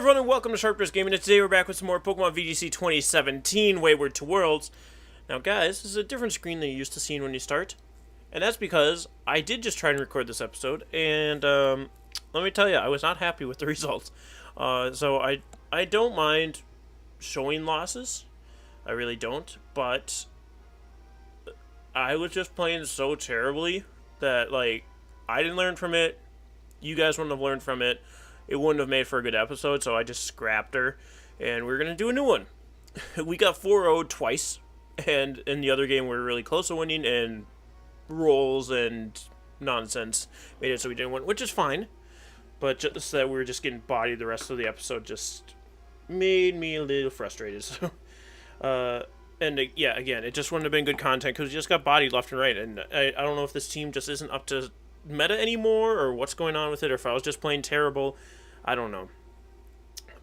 everyone, and welcome to Sharpness Gaming. And today we're back with some more Pokemon VGC 2017 Wayward to Worlds. Now guys, this is a different screen than you're used to seeing when you start. And that's because I did just try and record this episode, and let me tell you, I was not happy with the results. So I don't mind showing losses. I really don't, but I was just playing so terribly that, like, I didn't learn from it. You guys wouldn't have learned from it. It wouldn't have made for a good episode, so I just scrapped her, and we're going to do a new one. We got 4-0'd twice, and in the other game we were really close to winning, and rolls and nonsense made it so we didn't win, which is fine, but just that we were just getting bodied the rest of the episode just made me a little frustrated, so, yeah, again, it just wouldn't have been good content, because we just got bodied left and right, and I don't know if this team just isn't up to meta anymore, or what's going on with it, or if I was just playing terrible. I don't know.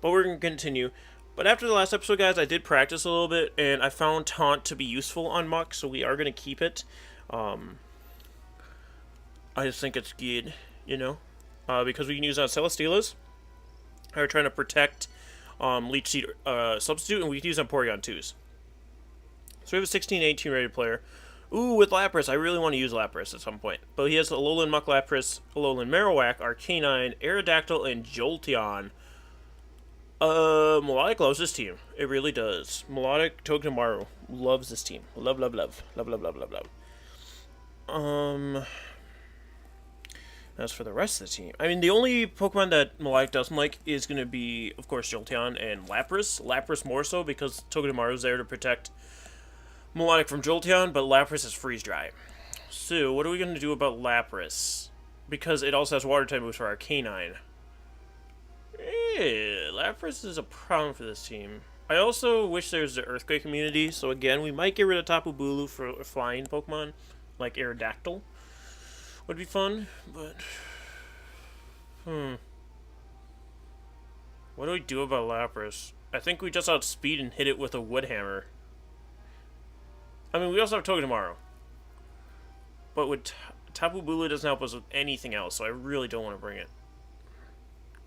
But we're going to continue. But after the last episode, guys, I did practice a little bit, and I found Taunt to be useful on Muck, so we are going to keep it. I just think it's good, you know, because we can use it on Celesteela's. We're trying to protect Leech Seed Substitute, and we can use it on Porygon 2s. So we have a 16-18 rated player. Ooh, with Lapras, I really want to use Lapras at some point. But he has Alolan Muck Lapras, Alolan Marowak, Arcanine, Aerodactyl, and Jolteon. Milotic loves this team. It really does. Milotic, Togedemaru loves this team. Love, love, love. Love, love, love, love, love. As for the rest of the team, I mean, the only Pokemon that Milotic doesn't like is going to be, of course, Jolteon and Lapras. Lapras more so, because Togedemaru's there to protect Milotic from Jolteon, but Lapras is freeze dry. So, what are we going to do about Lapras? Because it also has water type moves for Arcanine. Lapras is a problem for this team. I also wish there was the Earthquake immunity, so again, we might get rid of Tapu Bulu for a flying Pokemon, like Aerodactyl. Would be fun, but... What do we do about Lapras? I think we just outspeed and hit it with a Wood Hammer. I mean, we also have Togedemaru. But with Tapu Bulu doesn't help us with anything else, so I really don't want to bring it.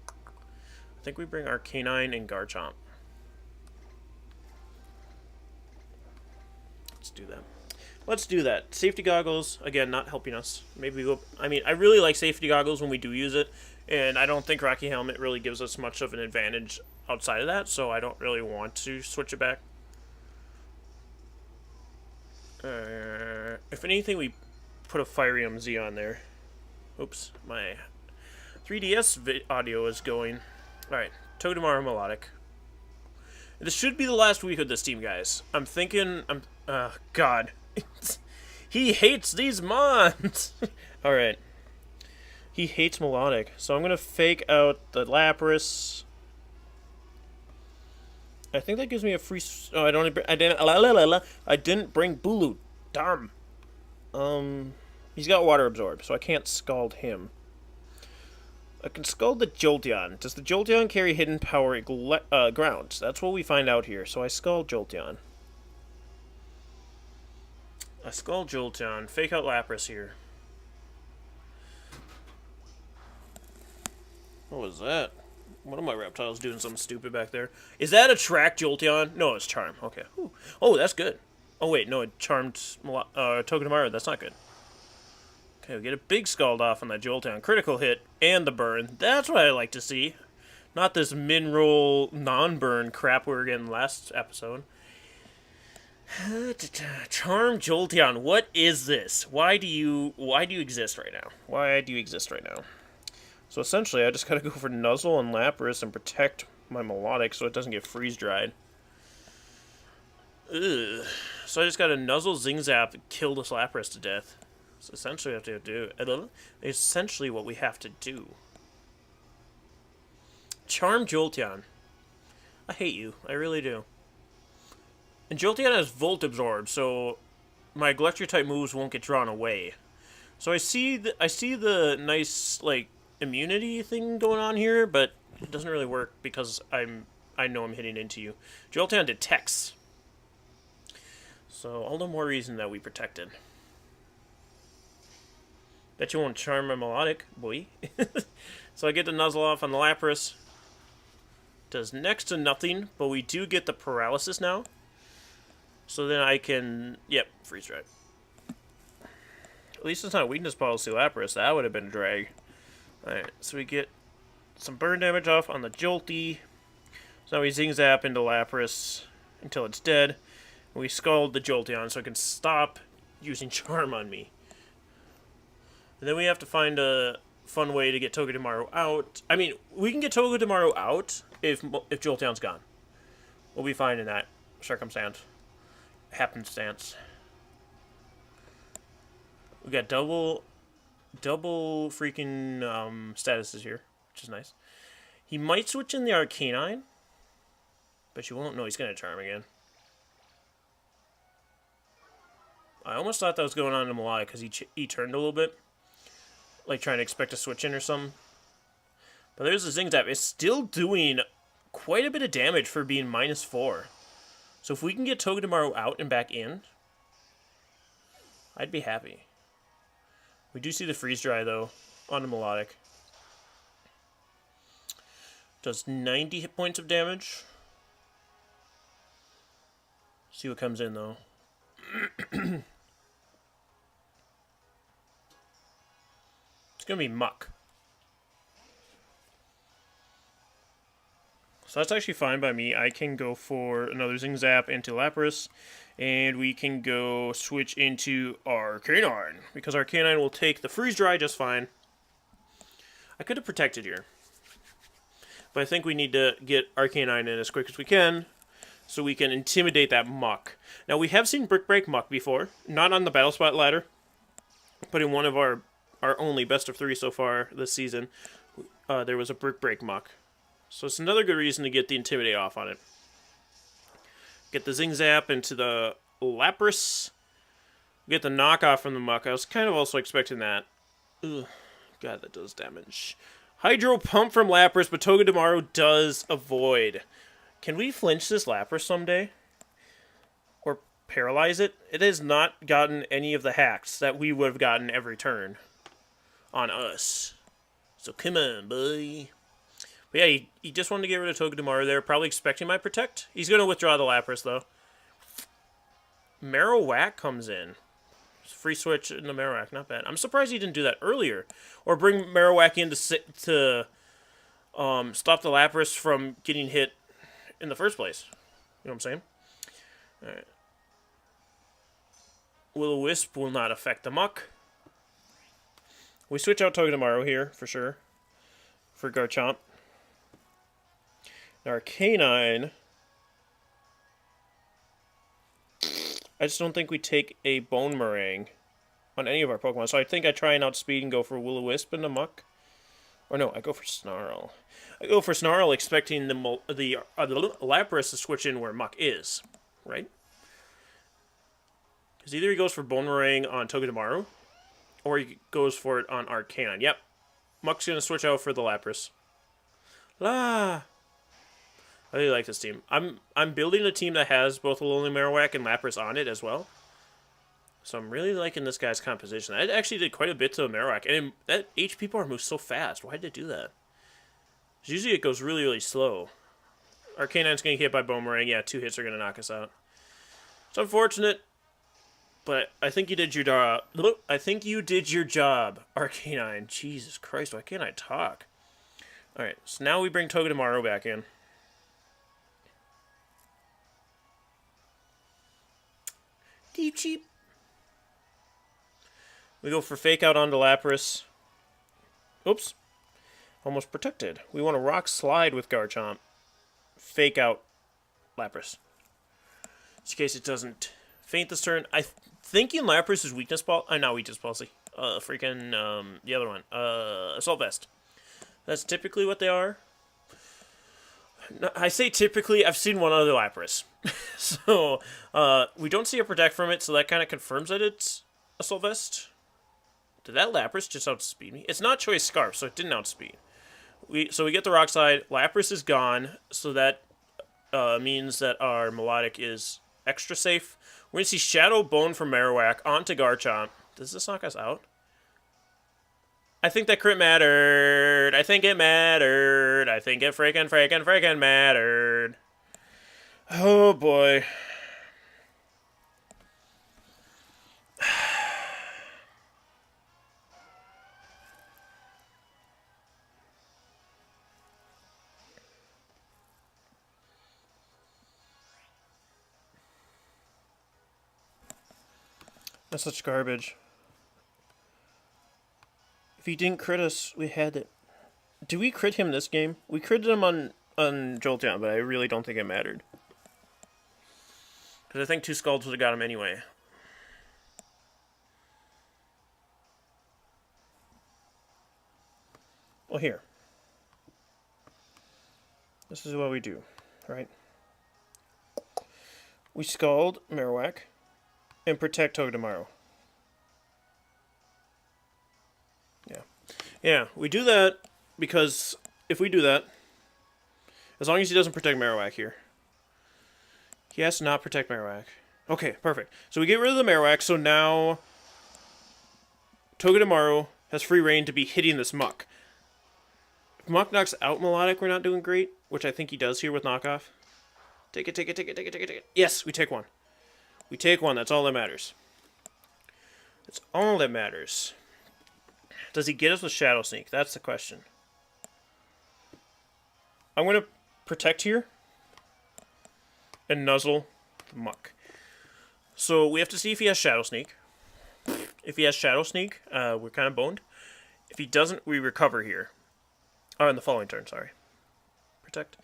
I think we bring Arcanine and Garchomp. Let's do that. Let's do that. Safety Goggles, again, not helping us. Maybe we'll... I mean, I really like Safety Goggles when we do use it, and I don't think Rocky Helmet really gives us much of an advantage outside of that, so I don't really want to switch it back. If anything, we put a Fiery MZ on there. Oops, my 3DS audio is going. Alright, Togedemaru Milotic. This should be the last week of this team, guys. I'm thinking, God. He hates these mons! Alright. He hates Milotic, so I'm gonna fake out the Lapras. I think that gives me a free... Oh, I didn't bring Bulu. Darn. He's got Water Absorb, so I can't scald him. I can scald the Jolteon. Does the Jolteon carry hidden power ground? That's what we find out here, so I scald Jolteon. I scald Jolteon. Fake out Lapras here. What was that? One of my reptiles doing something stupid back there. Is that a track Jolteon? No, it's Charm. Okay. Ooh. Oh, that's good. Oh, wait. No, it charmed Togedemaru. That's not good. Okay, we get a big scald off on that Jolteon. Critical hit and the burn. That's what I like to see. Not this min-roll non-burn crap we were getting last episode. Charm Jolteon. What is this? Why do you exist right now? Why do you exist right now? So essentially, I just gotta go for Nuzzle and Lapras and protect my Milotic so it doesn't get freeze-dried. Ugh. So I just gotta Nuzzle, Zing Zap, and kill this Lapras to death. So essentially, essentially what we have to do. Charm Jolteon. I hate you. I really do. And Jolteon has Volt Absorb, so my Electric-type moves won't get drawn away. So I see the nice, like, immunity thing going on here, but it doesn't really work because I know I'm hitting into you. Jolteon detects. So all the more reason that we protected. Bet you won't charm my Milotic, boy. So I get the Nuzzle off on the Lapras. Does next to nothing, but we do get the paralysis now. So then I can... Yep, freeze dry. At least it's not a weakness policy Lapras. That would have been a drag. Alright, so we get some burn damage off on the Jolty. So now we Zing Zap into Lapras until it's dead. And we Scald the Jolteon so it can stop using Charm on me. And then we have to find a fun way to get Togedemaru out. I mean, we can get Togedemaru out if Jolteon's gone. We'll be fine in that circumstance. Happenstance. We got double freaking statuses here, which is nice. He might switch in the Arcanine, but you won't know he's going to Charm again. I almost thought that was going on in Milotic because he turned a little bit. Like trying to expect a switch in or something. But there's the Zing Zap. It's still doing quite a bit of damage for being -4. So if we can get Togedemaru out and back in, I'd be happy. We do see the freeze dry though on the Milotic. Does 90 hit points of damage. See what comes in though. It's going to be Muck. So that's actually fine by me. I can go for another Zing Zap into Lapras. And we can go switch into Arcanine. Because Arcanine will take the freeze dry just fine. I could have protected here. But I think we need to get Arcanine in as quick as we can. So we can intimidate that Muck. Now we have seen Brick Break Muck before. Not on the Battle Spot ladder. But in one of our only best of 3 so far this season, there was a Brick Break Muck. So it's another good reason to get the Intimidate off on it. Get the Zing Zap into the Lapras. Get the knockoff from the Muck. I was kind of also expecting that. Ugh. God, that does damage. Hydro Pump from Lapras, but Togedemaru does avoid. Can we flinch this Lapras someday? Or paralyze it? It has not gotten any of the hacks that we would have gotten every turn on us. So come on, boy. But yeah, he just wanted to get rid of Togedemaru there. Probably expecting my Protect. He's going to withdraw the Lapras, though. Marowak comes in. Free switch into Marowak. Not bad. I'm surprised he didn't do that earlier. Or bring Marowak in to stop the Lapras from getting hit in the first place. You know what I'm saying? Alright. Will-O-Wisp will not affect the Muck. We switch out Togedemaru here, for sure. For Garchomp. Arcanine. I just don't think we take a Bone Meringue on any of our Pokemon. So I think I try and outspeed and go for Will-O-Wisp and the Muck. Or no, I go for Snarl. I go for Snarl expecting the Lapras to switch in where Muck is. Right? Because either he goes for Bone Meringue on Togedemaru, or he goes for it on Arcanine. Yep. Muck's going to switch out for the Lapras. La! I really like this team. I'm building a team that has both Alolan Marowak and Lapras on it as well. So I'm really liking this guy's composition. I actually did quite a bit to a Marowak. And that HP bar moves so fast. Why did it do that? Usually it goes really, really slow. Arcanine's going to get hit by Boomerang. Yeah, 2 hits are going to knock us out. It's unfortunate. But I think you did your job. I think you did your job, Arcanine. Jesus Christ, why can't I talk? Alright, so now we bring Togedemaru back in. Deep cheap. We go for Fake Out onto Lapras. Oops. Almost protected. We want to Rock Slide with Garchomp. Fake Out Lapras. Just in case it doesn't faint this turn. Thinking Lapras is weakness policy. Not weakness policy. The other one. Assault Vest. That's typically what they are. No, I say typically, I've seen one other Lapras. So, we don't see a Protect from it, so that kind of confirms that it's Assault Vest. Did that Lapras just outspeed me? It's not Choice Scarf, so it didn't outspeed. So we get the Rock Slide. Lapras is gone, so that means that our Milotic is extra safe. We're going to see Shadow Bone from Marowak onto Garchomp. Does this knock us out? I think that crit mattered. I think it mattered. I think it freaking mattered. Oh boy. That's such garbage. If he didn't crit us, we had it. Did we crit him this game? We critted him on Jolteon, but I really don't think it mattered. Because I think 2 Scalds would have got him anyway. Well, here. This is what we do, right? We Scald Marowak and protect Togedemaru. Yeah, we do that because if we do that, as long as he doesn't protect Marowak here, he has to not protect Marowak. Okay, perfect. So we get rid of the Marowak, so now Togedemaru has free reign to be hitting this Muck. If Muck knocks out Milotic, we're not doing great, which I think he does here with knockoff. Take it, take it, take it, take it, take it, take it. Yes, we take one. We take one, that's all that matters. That's all that matters. Does he get us with Shadow Sneak? That's the question. I'm going to protect here and nuzzle the Muck. So we have to see if he has Shadow Sneak. If he has Shadow Sneak, we're kind of boned. If he doesn't, we recover here. Oh, in the following turn, sorry. Protect.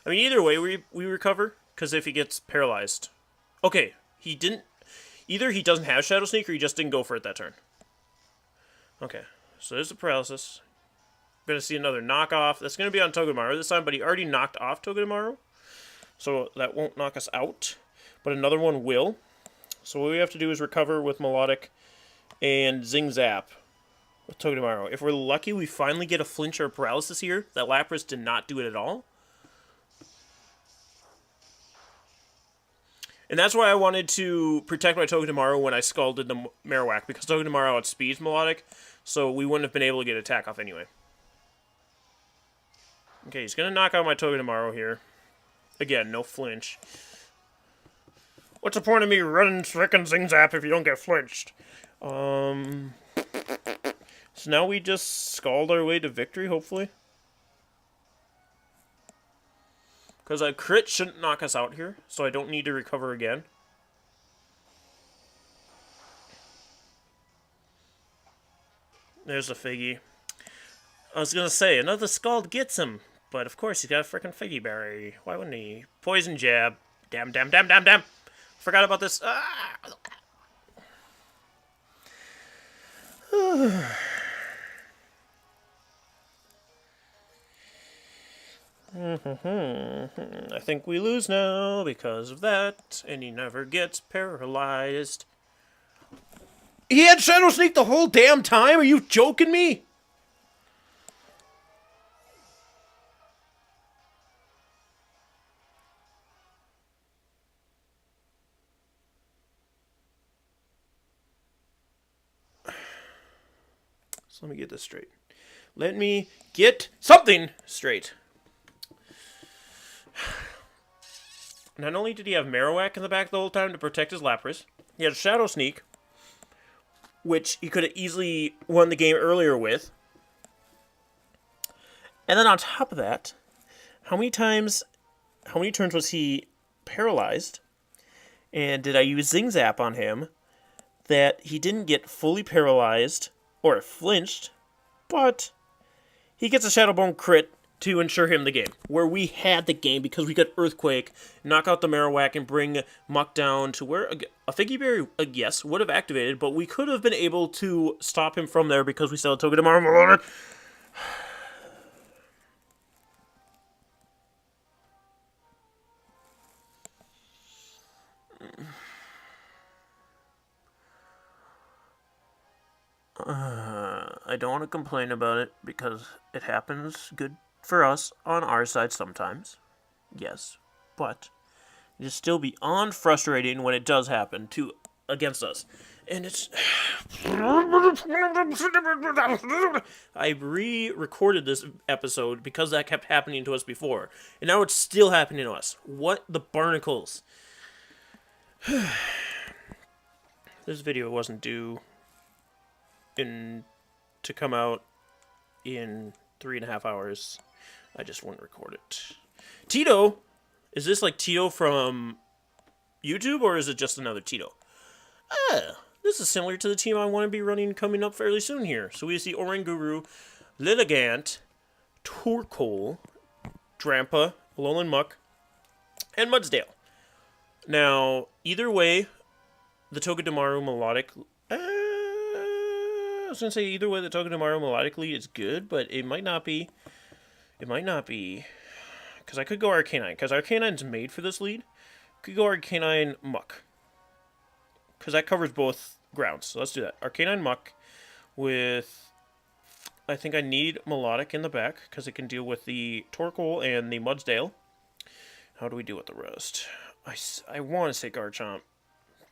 I mean, either way, we recover, because if he gets paralyzed. Okay, he didn't... Either he doesn't have Shadow Sneak, or he just didn't go for it that turn. Okay. So there's the paralysis. We're going to see another knockoff. That's going to be on Togedemaru this time, but he already knocked off Togedemaru. So that won't knock us out. But another one will. So what we have to do is recover with Milotic and Zing Zap with Togedemaru. If we're lucky, we finally get a flinch or paralysis here. That Lapras did not do it at all. And that's why I wanted to protect my Togedemaru when I scalded the Marowak, because Togedemaru outspeeds Milotic, so we wouldn't have been able to get attack off anyway. Okay, he's going to knock out my Togedemaru here. Again, no flinch. What's the point of me running frickin' Zing Zap if you don't get flinched? So now we just scald our way to victory, hopefully. Because a crit shouldn't knock us out here, so I don't need to recover again. There's a Figgy. I was going to say, another Scald gets him. But of course, he's got a freaking Figgy Berry. Why wouldn't he? Poison Jab. Damn, damn, damn, damn, damn. Forgot about this. Ah! I think we lose now because of that, and he never gets paralyzed. He had Shadow Sneak the whole damn time? Are you joking me? So let me get this straight. Let me get something straight. Not only did he have Marowak in the back the whole time to protect his Lapras, he had Shadow Sneak, which he could have easily won the game earlier with. And then on top of that, how many turns was he paralyzed? And did I use Zing Zap on him that he didn't get fully paralyzed or flinched, but he gets a Shadow Bone crit to ensure him the game, where we had the game because we got Earthquake, knock out the Marowak, and bring Muck down to where a Figgy Berry, yes, would have activated, but we could have been able to stop him from there because we still had Togedemaru. I don't want to complain about it because it happens good for us on our side sometimes. Yes, but it is still beyond frustrating when it does happen to against us. And it's... I re-recorded this episode because that kept happening to us before. And now it's still happening to us. What the barnacles? This video wasn't due to come out in 3.5 hours. I just wouldn't record it. Tito! Is this like Tito from YouTube, or is it just another Tito? This is similar to the team I want to be running coming up fairly soon here. So we see Oranguru, Lilligant, Torkoal, Drampa, Alolan Muck, and Mudsdale. Now, either way, the Togedemaru Milotic... I was going to say either way, the Togedemaru Milotic lead is good, but it might not be. It might not be. Because I could go Arcanine, because Arcanine's made for this lead. Could go Arcanine Muck. Because that covers both grounds. So let's do that. Arcanine Muck with... I think I need Milotic in the back, because it can deal with the Torkoal and the Mudsdale. How do we do with the rest? I want to say Garchomp.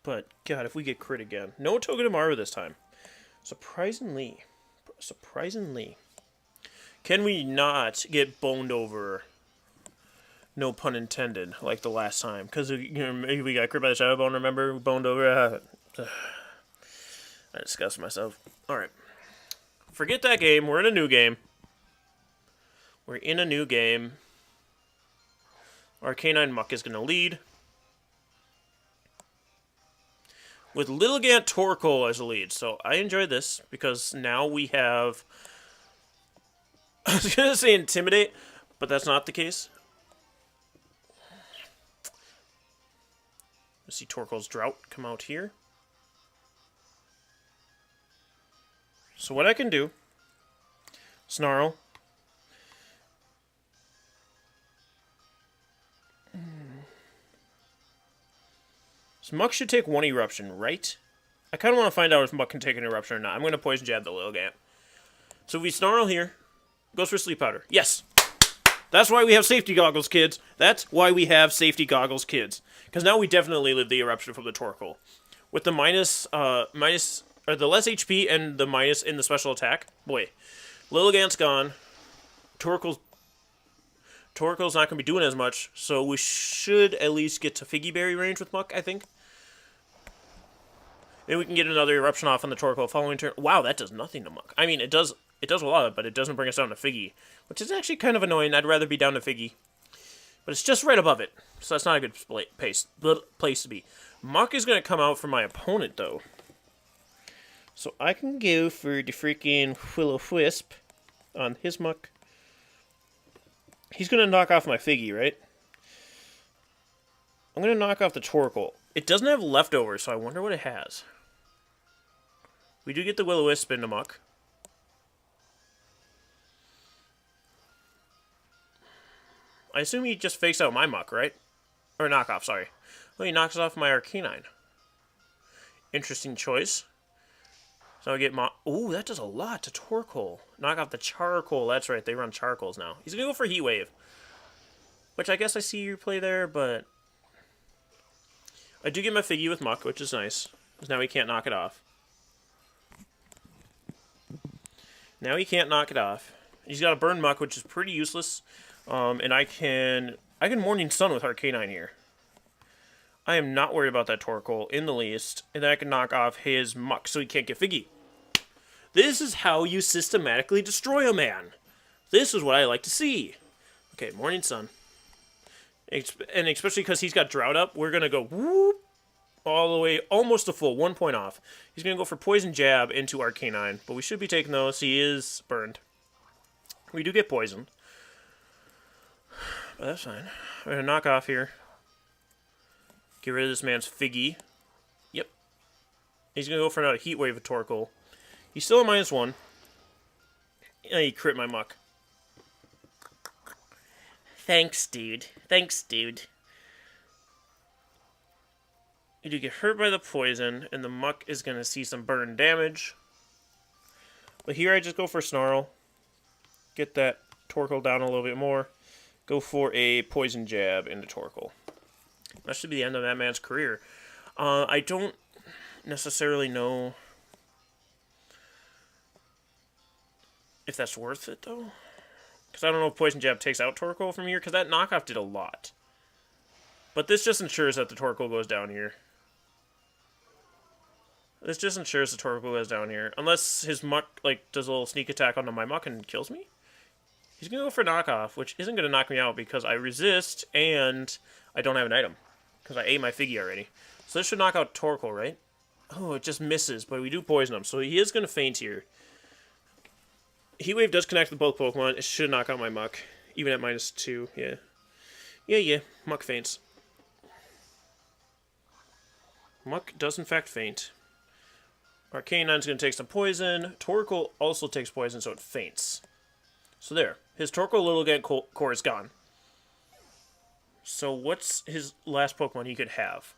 But, God, if we get crit again. No Togedemaru this time. Surprisingly. Can we not get boned over? No pun intended, like the last time. Because, maybe we got crit by the Shadow Bone, remember? We boned over. I disgust myself. Alright. Forget that game. We're in a new game. Arcanine Muck is going to lead. With Lilligant Torkoal as a lead. So I enjoyed this because now we have... I was going to say Intimidate, but that's not the case. Let's see Torkoal's Drought come out here. So what I can do... Snarl. So Muck should take one Eruption, right? I kind of want to find out if Muck can take an Eruption or not. I'm going to Poison Jab the Lilligant. So if we Snarl here, goes for Sleep Powder. Yes! That's why we have safety goggles, kids. That's why we have safety goggles, kids. Because now we definitely live the Eruption from the Torkoal. With the the less HP and the minus in the special attack, boy, Lilligant's gone. Torkoal's not going to be doing as much, so we should at least get to Figgy Berry range with Muck, I think. Maybe we can get another Eruption off on the Torkoal following turn. Wow, that does nothing to Muck. I mean, it does a lot, but it doesn't bring us down to Figgy, which is actually kind of annoying. I'd rather be down to Figgy. But it's just right above it, so that's not a good place to be. Muck is going to come out for my opponent, though. So I can go for the freaking Will-O-Wisp on his Muck. He's going to knock off my Figgy, right? I'm going to knock off the Torkoal. It doesn't have leftovers, so I wonder what it has. We do get the Will-O-Wisp into Muck. I assume he just fakes out my Muck, right? Or knockoff, sorry. Well, he knocks off my Arcanine. Interesting choice. So I get my... Ooh, that does a lot to Torkoal. Knock off the Charcoal. That's right, they run Charcoals now. He's going to go for Heat Wave. Which I guess I see your play there, but... I do get my Figgy with Muck, which is nice. Because now he can't knock it off. Now he can't knock it off. He's got a Burn Muck, which is pretty useless. And I can Morning Sun with Arcanine here. I am not worried about that Torkoal in the least. And then I can knock off his Muck so he can't get Figgy. This is how you systematically destroy a man. This is what I like to see. Okay, Morning Sun. And especially because he's got Drought up, we're going to go whoop all the way, almost a full, 1 point off. He's going to go for Poison Jab into Arcanine. But we should be taking those. He is burned. We do get poisoned. But that's fine. We're going to knock off here. Get rid of this man's Figgy. Yep. He's going to go for another Heat Wave of Torkoal. He's still a -1. And he crit my Muck. Thanks, dude. Thanks, dude. You do get hurt by the poison, and the Muck is going to see some burn damage. But here I just go for Snarl. Get that Torkoal down a little bit more. Go for a Poison Jab into Torkoal. That should be the end of that man's career. I don't... necessarily know if that's worth it, though. Because I don't know if Poison Jab takes out Torkoal from here, because that knockoff did a lot. But this just ensures that the Torkoal goes down here. This just ensures the Torkoal goes down here. Unless his Muck, like, does a little sneak attack onto my Muck and kills me. He's going to go for knockoff, which isn't going to knock me out because I resist and I don't have an item. Because I ate my Figgy already. So this should knock out Torkoal, right? Oh, it just misses, but we do poison him. So he is going to faint here. Heat Wave does connect with both Pokemon. It should knock out my Muck. Even at -2, yeah. Yeah. Muck faints. Muck does in fact faint. Arcanine's going to take some poison. Torkoal also takes poison, so it faints. So there. His Torkoal Little Get Core is gone. So what's his last Pokemon he could have?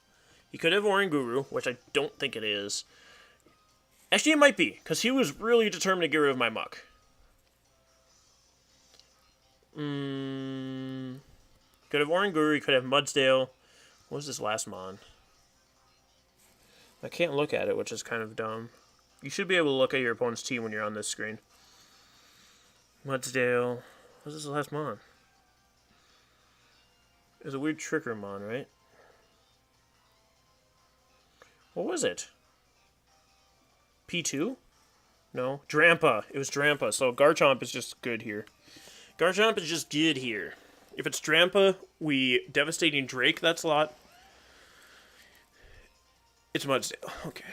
He could have Oranguru, which I don't think it is. Actually, it might be, because he was really determined to get rid of my Muck. Could have Oranguru, he could have Mudsdale. What was his last Mon? I can't look at it, which is kind of dumb. You should be able to look at your opponent's team when you're on this screen. Mudsdale. What was his last Mon? It was a weird Tricker Mon, right? What was it? P2? No. Drampa. It was Drampa. So Garchomp is just good here. Garchomp is just good here. If it's Drampa, we Devastating Drake that slot. It's Mudsdale. Okay.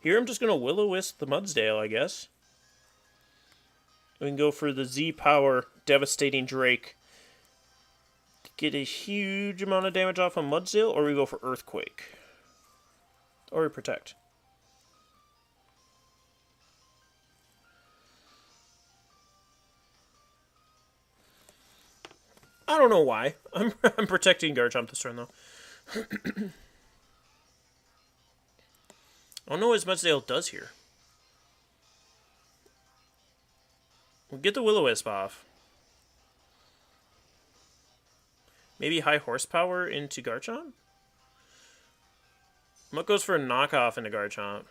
Here I'm just going to Will-O-Wisp the Mudsdale, I guess. We can go for the Z-Power Devastating Drake. Get a huge amount of damage off of Mudsdale, or we go for Earthquake. Or we Protect. I don't know why. I'm protecting Garchomp this turn, though. I don't know what Mudsdale does here. We'll get the Will-O-Wisp off. Maybe high horsepower into Garchomp? Muck goes for a knockoff into Garchomp.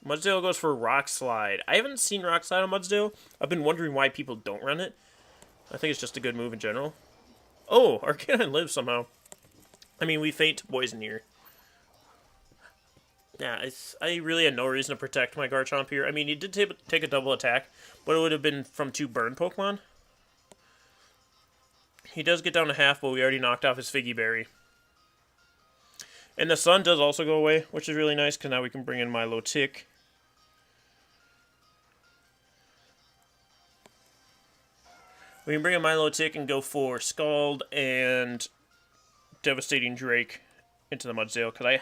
Mudsdale goes for Rock Slide. I haven't seen Rock Slide on Mudsdale. I've been wondering why people don't run it. I think it's just a good move in general. Oh, Arcanine lives somehow. I mean, we faint poison here. Yeah, I really had no reason to protect my Garchomp here. I mean, he did take a double attack, but it would have been from 2 burn Pokemon. He does get down to half, but we already knocked off his Figgy Berry. And the sun does also go away, which is really nice, because now we can bring in Milotic. We can bring in Milotic and go for Scald and Devastating Drake into the Mudsdale, because I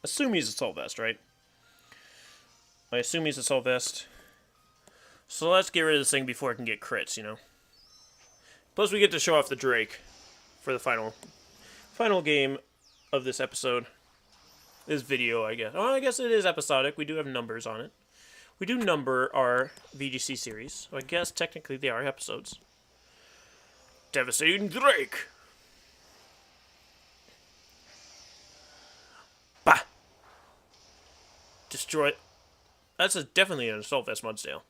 assume he's Assault Vest, right? I assume he's Assault Vest. So let's get rid of this thing before it can get crits, you know? Plus we get to show off the Drake for the final game of this episode. This video, I guess. Oh, I guess it is episodic. We do have numbers on it. We do number our VGC series, so I guess technically they are episodes. Devastating Drake! Bah! Destroy. That's definitely an Assault Vest Mudsdale.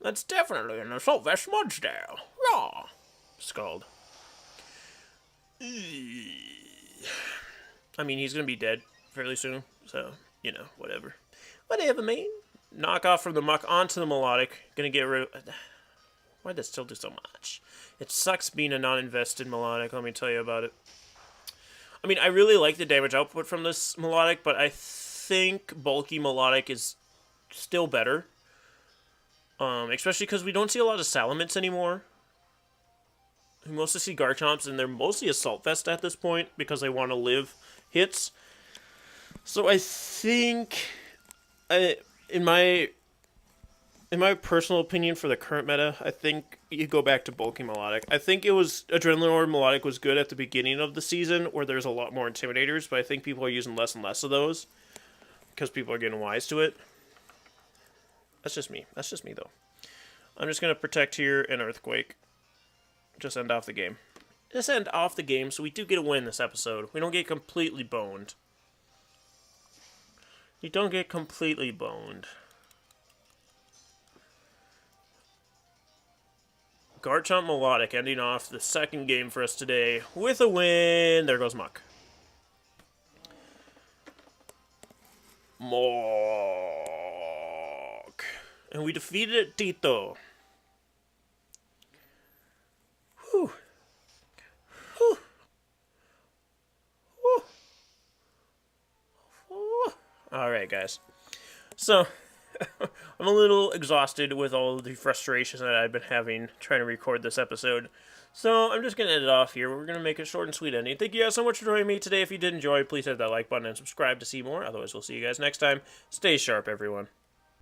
That's definitely an Assault Vest Mudsdale. Raw! Scald. I mean, he's gonna be dead fairly soon, so, you know, whatever. Whatever, man. Knockoff from the Muck onto the Milotic. Gonna get rid of... Why'd that still do so much? It sucks being a non-invested Milotic, let me tell you about it. I mean, I really like the damage output from this Milotic, but I think bulky Milotic is still better. Especially because we don't see a lot of Salamence anymore. We mostly see Garchomps, and they're mostly Assault Vest at this point, because they want to live hits. So I think, in my personal opinion for the current meta, I think you go back to bulky Milotic. I think it was Adrenaline Orb Milotic was good at the beginning of the season, where there's a lot more Intimidators, but I think people are using less and less of those, because people are getting wise to it. That's just me. That's just me, though. I'm just going to Protect here and Earthquake. just end off the game. Just end off the game so we do get a win this episode. We don't get completely boned. You don't get completely boned. Garchomp Milotic ending off the second game for us today with a win. There goes Muck. Mok. And we defeated it, Tito. Whew. Whew. Whew. Whew. Alright, guys. So, I'm a little exhausted with all the frustrations that I've been having trying to record this episode. So, I'm just going to end it off here. We're going to make it short and sweet ending. Thank you guys so much for joining me today. If you did enjoy, please hit that like button and subscribe to see more. Otherwise, we'll see you guys next time. Stay sharp, everyone.